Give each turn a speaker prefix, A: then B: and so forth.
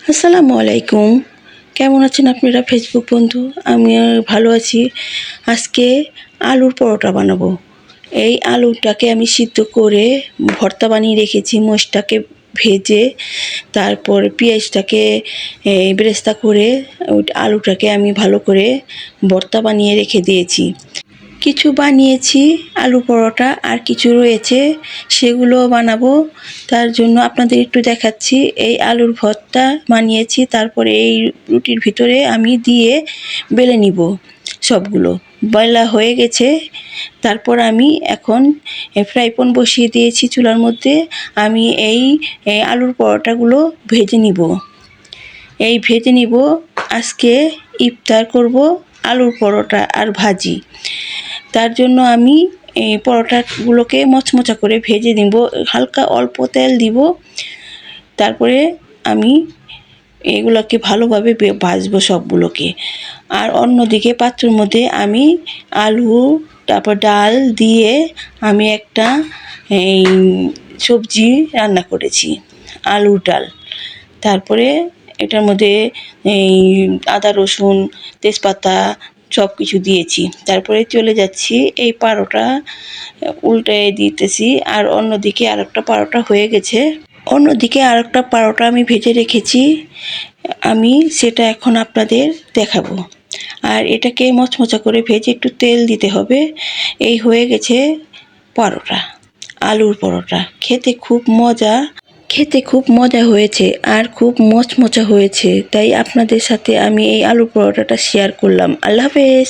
A: আসসালামু আলাইকুম। কেমন আছেন আপনারা ফেসবুক বন্ধু? আমি ভালো আছি। আজকে আলুর পরোটা বানাবো। এই আলুটাকে আমি সিদ্ধ করে ভর্তা বানিয়ে রেখেছি। মোষটাকে ভেজে তারপর পেঁয়াজটাকে বেরেস্তা করে ওই আলুটাকে আমি ভালো করে ভর্তা বানিয়ে রেখে দিয়েছি। কিছু বানিয়েছি আলু পরোটা, আর কিছু রয়েছে সেগুলো বানাবো। তার জন্য আপনাদের একটু দেখাচ্ছি। এই আলুর ভর্তা বানিয়েছি, তারপরে এই রুটির ভিতরে আমি দিয়ে বেলে নিব। সবগুলো বেলা হয়ে গেছে। তারপর আমি এখন ফ্রাই প্যান বসিয়ে দিয়েছি চুলার মধ্যে। আমি এই আলুর পরোটাগুলো ভেজে নিব। ভেজে নিব। আজকে ইফতার করব আলুর পরোটা আর ভাজি। তার জন্য আমি এই পরোটাগুলোকে মচমচা করে ভেজে নিব। হালকা অল্প তেল দিব। তারপরে আমি এগুলোকে ভালোভাবে ভাজবো সবগুলোকে। আর অন্যদিকে পাত্রের মধ্যে আমি আলু, তারপর ডাল দিয়ে আমি একটা এই সবজি রান্না করেছি, আলুর ডাল। তারপরে এটার মধ্যে এই আদা রসুন তেজপাতা সব কিছু দিয়েছি। তারপরে চলে যাচ্ছি এই পরোটা উল্টে দিতেছি। আর অন্যদিকে আরেকটা পরোটা হয়ে গেছে। অন্যদিকে আরেকটা পরোটা আমি ভেজে রেখেছি। আমি সেটা এখন আপনাদের দেখাবো। আর এটাকে মচমচা করে ভেজে একটু তেল দিতে হবে। এই হয়ে গেছে পরোটা, আলুর পরোটা। খেতে খুব মজা হয়েছে আর খুব মচমচা হয়েছে। তাই আপনাদের সাথে আমি এই আলুর পরোটাটা শেয়ার করলাম। আল্লাহ হাফেজ।